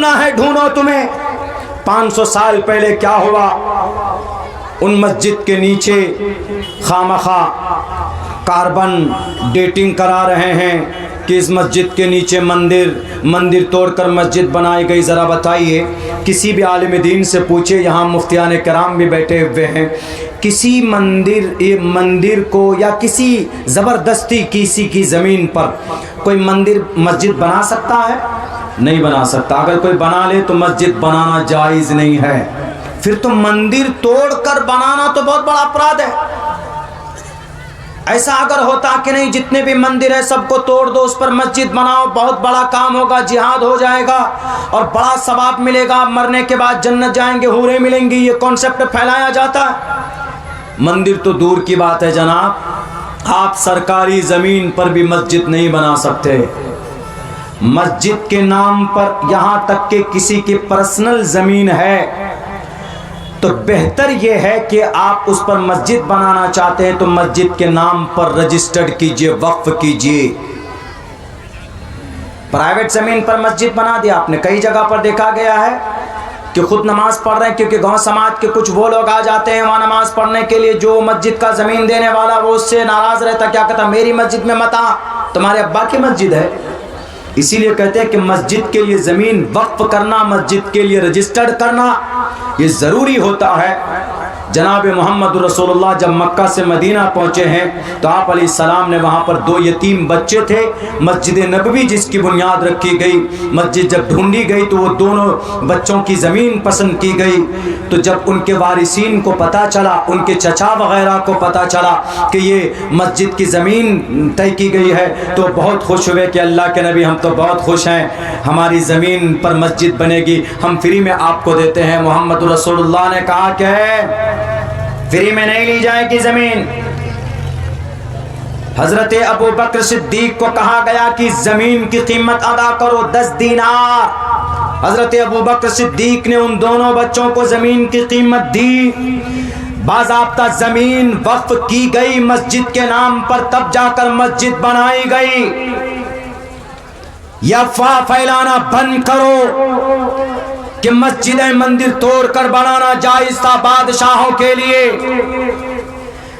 ڈھونڈنا ہے ڈھونڈو تمہیں 500 سال پہلے کیا ہوا. ان مسجد کے نیچے خواہ کاربن ڈیٹنگ کرا رہے ہیں کہ اس مسجد کے نیچے مندر توڑ کر مسجد بنائی گئی. ذرا بتائیے, کسی بھی عالم دین سے پوچھے, یہاں مفتیان کرام بھی بیٹھے ہوئے ہیں, کسی مندر کو یا کسی زبردستی کسی کی زمین پر کوئی مسجد بنا سکتا ہے؟ نہیں بنا سکتا. اگر کوئی بنا لے تو مسجد بنانا جائز نہیں ہے. پھر تو مندر توڑ کر بنانا تو بہت بڑا اپرادھ ہے. ایسا اگر ہوتا کہ نہیں, جتنے بھی مندر ہے سب کو توڑ دو, اس پر مسجد بناؤ, بہت بڑا کام ہوگا, جہاد ہو جائے گا اور بڑا ثواب ملے گا, مرنے کے بعد جنت جائیں گے, حوریں ملیں گی, یہ کانسیپٹ پھیلایا جاتا ہے. مندر تو دور کی بات ہے جناب, آپ سرکاری زمین پر بھی مسجد نہیں بنا سکتے. مسجد کے نام پر, یہاں تک کہ کسی کی پرسنل زمین ہے تو بہتر یہ ہے کہ آپ اس پر مسجد بنانا چاہتے ہیں تو مسجد کے نام پر رجسٹرڈ کیجئے, وقف کیجئے. پرائیویٹ زمین پر مسجد بنا دیا آپ نے. کئی جگہ پر دیکھا گیا ہے کہ خود نماز پڑھ رہے ہیں, کیونکہ گاؤں سماج کے کچھ وہ لوگ آ جاتے ہیں وہاں نماز پڑھنے کے لیے, جو مسجد کا زمین دینے والا وہ اس سے ناراض رہتا, کیا کہتا, میری مسجد میں مت آ, تمہارے ابا کی مسجد ہے. اسی لیے کہتے ہیں کہ مسجد کے لیے زمین وقف کرنا, مسجد کے لیے رجسٹرڈ کرنا یہ ضروری ہوتا ہے. جناب محمد رسول اللہ جب مکہ سے مدینہ پہنچے ہیں تو آپ علیہ السلام نے وہاں پر 2 یتیم بچے تھے. مسجد نبوی جس کی بنیاد رکھی گئی, مسجد جب ڈھونڈی گئی تو وہ دونوں بچوں کی زمین پسند کی گئی. تو جب ان کے وارثین کو پتہ چلا, ان کے چچا وغیرہ کو پتہ چلا کہ یہ مسجد کی زمین طے کی گئی ہے تو بہت خوش ہوئے کہ اللہ کے نبی ہم تو بہت خوش ہیں, ہماری زمین پر مسجد بنے گی, ہم فری میں آپ کو دیتے ہیں. محمد رسول اللہ نے کہا کہ فری میں نہیں لی جائے گی زمین. حضرت ابو بکر صدیق کو کہا گیا کہ زمین کی قیمت ادا کرو 10 دینار. حضرت ابو بکر صدیق نے ان دونوں بچوں کو زمین کی قیمت دی. باضابطہ زمین وقف کی گئی مسجد کے نام پر, تب جا کر مسجد بنائی گئی. یا افواہ پھیلانا بند کرو کہ مسجدیں مندر توڑ کر بنانا جائز تھا بادشاہوں کے لیے.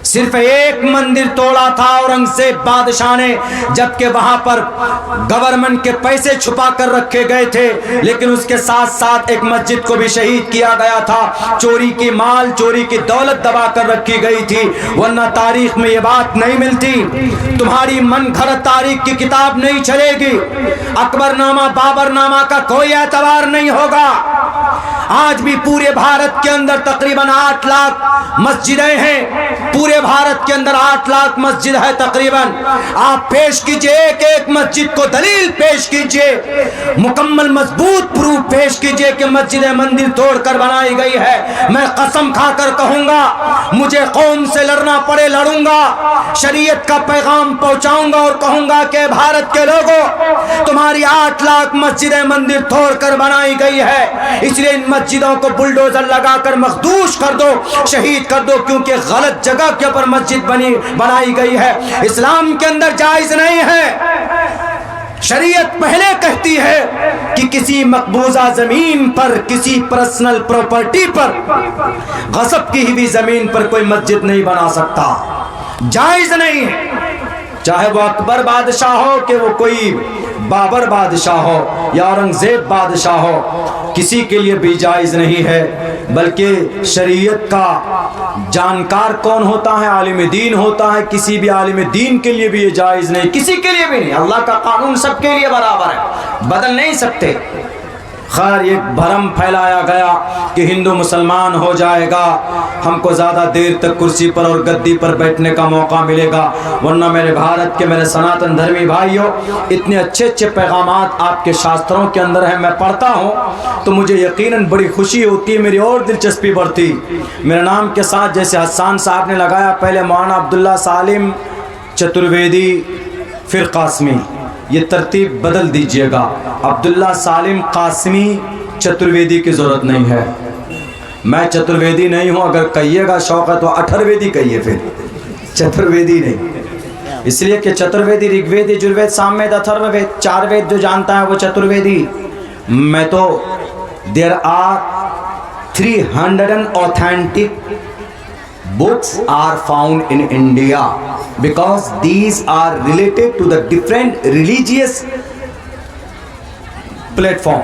صرف ایک مندر توڑا تھا اورنگزیب بادشاہ نے, جبکہ وہاں پر گورنمنٹ کے پیسے چھپا کر رکھے گئے تھے, لیکن اس کے ساتھ ساتھ ایک مسجد کو بھی شہید کیا گیا تھا. چوری کی مال, چوری کی دولت دبا کر رکھی گئی تھی, ورنہ تاریخ میں یہ بات نہیں ملتی. تمہاری من گھڑت تاریخ کی کتاب نہیں چلے گی. اکبر نامہ, بابر نامہ کا کوئی اعتبار نہیں ہوگا. آج بھی پورے بھارت کے اندر تقریباً 8 لاکھ مسجدیں ہیں. پورے بھارت کے اندر 8 لاکھ مسجد ہے تقریباً. آپ پیش کیجئے ایک مسجد کو, دلیل پیش کیجئے, مکمل مضبوط پروف پیش کیجئے کہ مسجد مندر توڑ کر بنائی گئی ہے. میں قسم کھا کر کہوں گا, مجھے قوم سے لڑنا پڑے لڑوں گا, شریعت کا پیغام پہنچاؤں گا اور کہوں گا کہ بھارت کے لوگوں, تمہاری 8 لاکھ مسجدیں مندر توڑ کر بنائی گئی ہے, اس لیے ان مسجدوں کو بلڈوزر لگا کر مخدوش کر دو, شہید کر دو, کیونکہ غلط جگہ کے پر مسجد بنائی گئی ہے. اسلام کے اندر جائز نہیں ہے. شریعت پہلے کہتی ہے کہ کسی مقبوضہ زمین پر, کسی پرسنل پراپرٹی پر, غصب کی ہوئی زمین پر کوئی مسجد نہیں بنا سکتا, جائز نہیں ہے. چاہے وہ اکبر بادشاہ ہو کہ وہ کوئی بابر بادشاہ ہو یا اورنگزیب بادشاہ ہو, کسی کے لیے بھی جائز نہیں ہے. بلکہ شریعت کا جانکار کون ہوتا ہے؟ عالم دین ہوتا ہے. کسی بھی عالم دین کے لیے بھی یہ جائز نہیں, کسی کے لیے بھی نہیں. اللہ کا قانون سب کے لیے برابر ہے, بدل نہیں سکتے. خیر, یہ بھرم پھیلایا گیا کہ ہندو مسلمان ہو جائے گا, ہم کو زیادہ دیر تک کرسی پر اور گدی پر بیٹھنے کا موقع ملے گا. ورنہ میرے بھارت کے, میرے سناتن دھرمی بھائیوں, اتنے اچھے اچھے پیغامات آپ کے شاستروں کے اندر ہیں. میں پڑھتا ہوں تو مجھے یقیناً بڑی خوشی ہوتی ہے, میری اور دلچسپی بڑھتی. میرے نام کے ساتھ جیسے حسان صاحب نے لگایا, پہلے مولانا عبداللہ سالم چترویدی پھر قاسمی, یہ ترتیب بدل دیجئے گا. عبداللہ سالم قاسمی چترویدی کی ضرورت نہیں ہے. میں چترویدی نہیں ہوں, اگر کہیے گا شوق ہے تو اٹھرویدی کہیے, پھر چترویدی نہیں. اس لیے کہ چترویدی رگ وید, یجروید, سام وید, اتھرو وید, 4 وید جو جانتا ہے وہ چترویدی. میں تو there are 300 authentic books are found in India, because these are related to the different religious platform.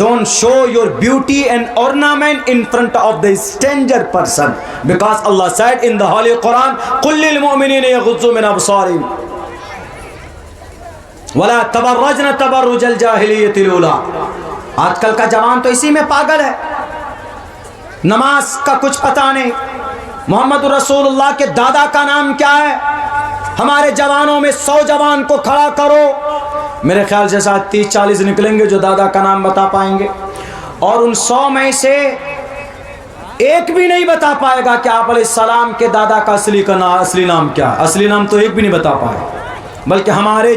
Don't show your beauty and ornament in front of the stranger person, because Allah said in the Holy Quran, قُلْ لِلْمُؤْمِنِينَ يَغُضُّوا مِنْ أَبْصَارِهِمْ وَلَا تَبَرَّجْنَ تَبَرُّجَ الْجَاهِلِيَّةِ الْأُولَىٰ۔ آجکل کا جوان تو اسی میں پاگل ہے، نماز کا کچھ پتہ نہیں۔ محمد رسول اللہ کے دادا کا نام کیا ہے؟ ہمارے جوانوں میں 100 جوان کو کھڑا کرو، میرے خیال سے شاید 30-40 نکلیں گے جو دادا کا نام بتا پائیں گے، اور ان 100 میں سے ایک بھی نہیں بتا پائے گا کہ آپ علیہ السلام کے دادا کا اصلی نام کیا ہے۔ اصلی نام تو ایک بھی نہیں بتا پائے، بلکہ ہمارے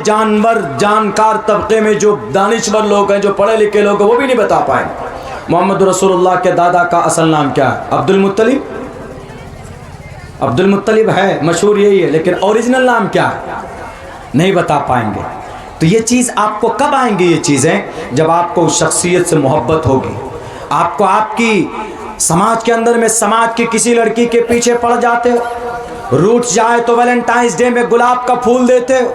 جانکار طبقے میں جو دانشور لوگ ہیں، جو پڑھے لکھے لوگ ہیں، وہ بھی نہیں بتا پائے محمد رسول اللہ کے دادا کا اصل نام کیا ہے۔ عبد المطلب ہے، مشہور یہی ہے، لیکن اوریجنل نام کیا ہے نہیں بتا پائیں گے۔ تو یہ چیز آپ کو کب آئیں گی؟ یہ چیزیں جب آپ کو اس شخصیت سے محبت ہوگی، آپ کو آپ کی سماج کے اندر میں سماج کی کسی لڑکی کے پیچھے پڑ جاتے ہو، روٹ جائے تو ویلنٹائنس ڈے میں گلاب کا پھول دیتے ہو،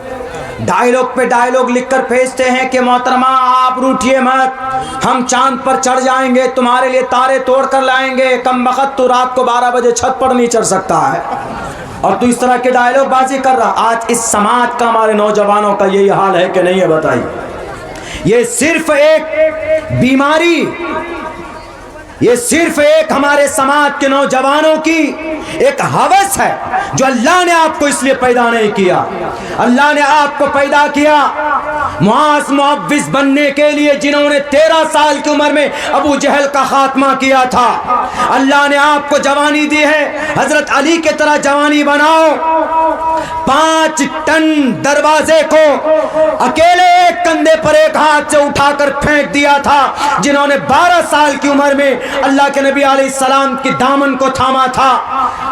ڈائیلاگ پہ ڈائیلاگ لکھ کر بھیجتے ہیں کہ محترمہ آپ روٹھیے مت، ہم چاند پر چڑھ جائیں گے، تمہارے لیے تارے توڑ کر لائیں گے، کم بخت تو رات کو 12 بجے چھت پر نہیں چڑھ سکتا ہے، اور تو اس طرح کے ڈائیلاگ بازی کر رہا۔ آج اس سماج کا، ہمارے نوجوانوں کا یہی حال ہے کہ نہیں ہے؟ بتائیے۔ یہ صرف ایک بیماری، یہ صرف ایک ہمارے سماج کے نوجوانوں کی ایک ہوس ہے جو اللہ نے آپ کو اس لیے پیدا نہیں کیا۔ اللہ نے آپ کو پیدا کیا معاذ معوذ بننے کے لیے، جنہوں نے 13 سال کی عمر میں ابو جہل کا خاتمہ کیا تھا۔ اللہ نے آپ کو جوانی دی ہے، حضرت علی کے طرح جوانی بناؤ۔ 5 ٹن دروازے کو اکیلے ایک کندھے پر ایک ہاتھ سے اٹھا کر پھینک دیا تھا، جنہوں نے 12 سال کی عمر میں اللہ کے نبی علیہ السلام کی دامن کو تھاما تھا۔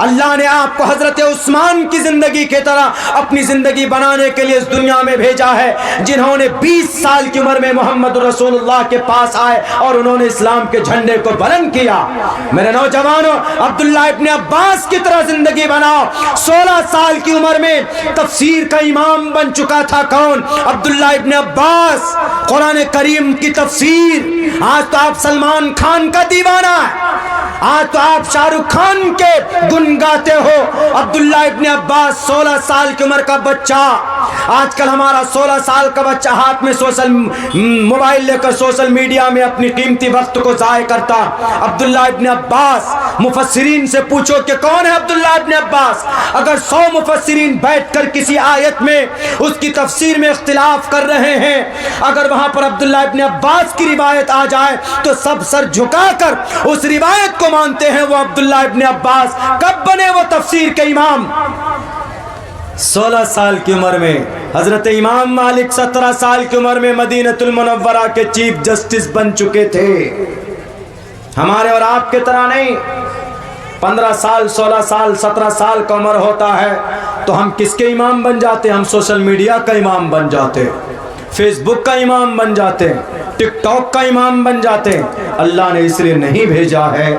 اللہ نے آپ کو حضرت عثمان کی زندگی کی طرح اپنی زندگی بنانے کے لیے اس دنیا میں بھیجا ہے، جنہوں نے 20 سال کی عمر میں محمد رسول اللہ کے پاس آئے اور انہوں نے اسلام کے جھنڈے کو بلند کیا۔ میرے نوجوانوں، عبداللہ ابن عباس کی طرح زندگی بناؤ۔ 16 سال کی عمر میں تفسیر کا امام بن چکا تھا کون؟ عبداللہ ابن عباس۔ قرآن کریم کی تفسیر، آج تو آپ سلمان خان کا دیوانہ ہے۔ آج تو آپ شاہ رخ خان کے گن گاتے ہو. عبداللہ ابن عباس 16 سال کی عمر کا بچہ, آج کل ہمارا 16 سال کا بچہ ہاتھ میں موبائل لے کر سوشل میڈیا میں اپنی قیمتی وقت کو ضائع کرتا. عبداللہ ابن عباس, مفسرین سے پوچھو کہ کون ہے عبداللہ ابن عباس. اگر 100 مفسرین بیٹھ کر کسی آیت میں اس کی تفسیر میں اختلاف کر رہے ہیں, اگر وہاں پر عبداللہ ابن عباس کی روایت آ جائے تو سب سر جھکا کر اس روایت کو مانتے ہیں. وہ عبداللہ ابن عباس کب بنے وہ تفسیر کے امام؟ 16 سال کی عمر میں. حضرت امام مالک 17 سال کی عمر میں مدینہ المنورہ کے چیف جسٹس بن چکے تھے. ہمارے اور آپ کی طرح نہیں. 15 سال 16 سال 17 سال کا عمر ہوتا ہے تو ہم کس کے امام بن جاتے؟ ہم سوشل میڈیا کا امام بن جاتے, فیس بک کا امام بن جاتے, ٹک ٹاک کا امام بن جاتے. اللہ نے اس لیے نہیں بھیجا ہے,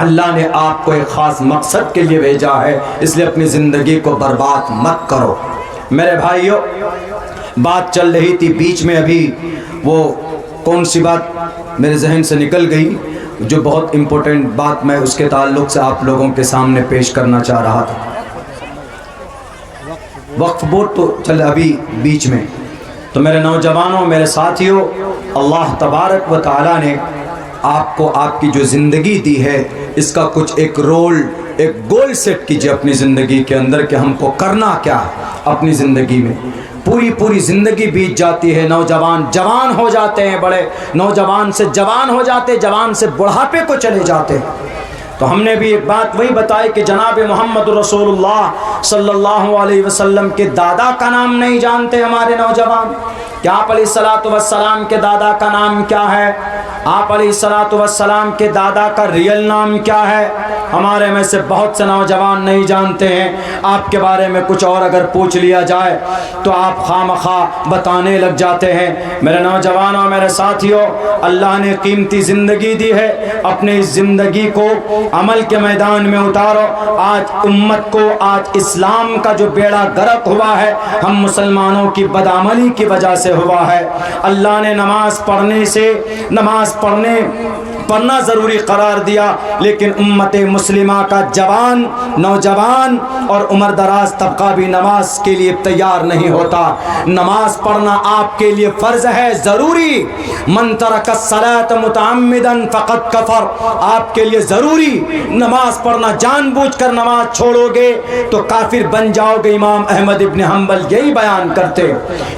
اللہ نے آپ کو ایک خاص مقصد کے لیے بھیجا ہے, اس لیے اپنی زندگی کو برباد مت کرو. میرے بھائیوں, بات چل رہی تھی بیچ میں, ابھی وہ کون سی بات میرے ذہن سے نکل گئی جو بہت امپورٹنٹ بات میں اس کے تعلق سے آپ لوگوں کے سامنے پیش کرنا چاہ رہا تھا. وقف بورڈ تو چل ابھی بیچ میں. تو میرے نوجوانوں, میرے ساتھیوں, اللہ تبارک و تعالیٰ نے آپ کو آپ کی جو زندگی دی ہے اس کا کچھ ایک رول, ایک گول سیٹ کیجئے اپنی زندگی کے اندر کہ ہم کو کرنا کیا ہے اپنی زندگی میں. پوری زندگی بیت جاتی ہے, نوجوان جوان ہو جاتے ہیں, بڑے نوجوان سے جوان ہو جاتے, جوان سے بڑھاپے کو چلے جاتے ہیں. تو ہم نے بھی ایک بات وہی بتائی کہ جناب محمد رسول اللہ صلی اللہ علیہ وسلم کے دادا کا نام نہیں جانتے ہمارے نوجوان. کہ آپ علیہ الصلوۃ والسلام کے دادا کا نام کیا ہے, آپ علیہ الصلوۃ والسلام کے دادا کا ریئل نام کیا ہے. ہمارے میں سے بہت سے نوجوان نہیں جانتے ہیں. آپ کے بارے میں کچھ اور اگر پوچھ لیا جائے تو آپ خواہ بتانے لگ جاتے ہیں. میرے نوجوانوں, میرے ساتھیوں, اللہ نے قیمتی زندگی دی ہے, اپنی اس زندگی کو عمل کے میدان میں اتارو. آج امت کو, آج اسلام کا جو بیڑا غرق ہوا ہے ہم مسلمانوں کی بدعملی کی وجہ سے ہوا ہے. اللہ نے نماز پڑھنا ضروری قرار دیا, لیکن امت مسلمہ کا جوان, نوجوان اور عمر دراز طبقہ بھی نماز کے لیے تیار نہیں ہوتا. نماز پڑھنا آپ کے لیے فرض ہے, ضروری. من ترک الصلاۃ متعمدا فقد کفر, آپ کے لیے ضروری نماز پڑھنا. جان بوجھ کر نماز چھوڑو گے تو کافر بن جاؤ گے. امام احمد ابن حنبل یہی بیان کرتے.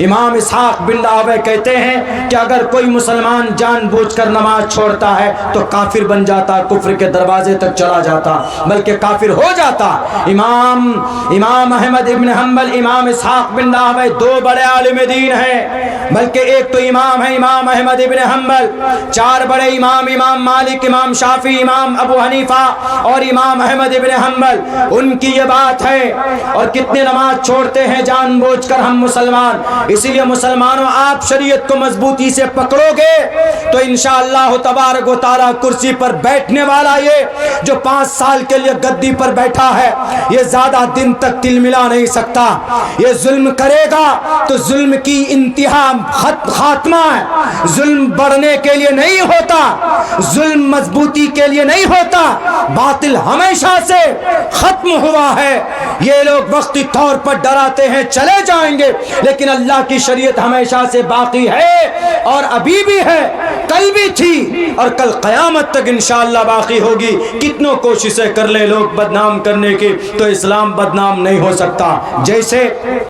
امام اسحاق بن راہویہ کہتے ہیں کہ اگر کوئی مسلمان جان بوجھ کر نماز چھوڑتا ہے تو کافر بن جاتا, کفر کے دروازے تک چلا جاتا, بلکہ کافر ہو جاتا. امام احمد ابن حنبل, امام اسحاق بن راہویہ دو بڑے عالم دین ہیں, بلکہ ایک تو امام ہے امام احمد ابن حنبل. 4 بڑے امام, امام مالک, امام شافعی, امام ابو حنیفہ اور امام احمد ابن حنبل, ان کی یہ بات ہے. اور کتنے نماز چھوڑتے ہیں جان بوجھ کر ہم مسلمان. اسی لیے مسلمانوں, آپ شریعت کو مضبوطی سے پکڑو گے تو انشاءاللہ تبارک و تعالی کرسی پر بیٹھنے والا یہ جو 5 سال کے لیے گدی پر بیٹھا ہے یہ زیادہ دن تک تل ملا نہیں سکتا. یہ ظلم کرے گا تو ظلم کی انتہا خاتمہ ہے. ظلم بڑھنے کے لیے نہیں ہوتا, ظلم مضبوطی کے لیے نہیں ہوتا. باطل ہمیشہ سے ختم ہوا ہے. یہ لوگ وقتی طور پر ڈراتے ہیں چلے جائیں گے, لیکن اللہ کی شریعت ہمیشہ سے باقی ہے اور ابھی بھی ہے, کل بھی تھی اور کل قیامت تک انشاءاللہ باقی ہوگی. کتنوں کوششیں کر لیں لوگ بدنام کرنے کی تو اسلام بدنام نہیں ہو سکتا. جیسے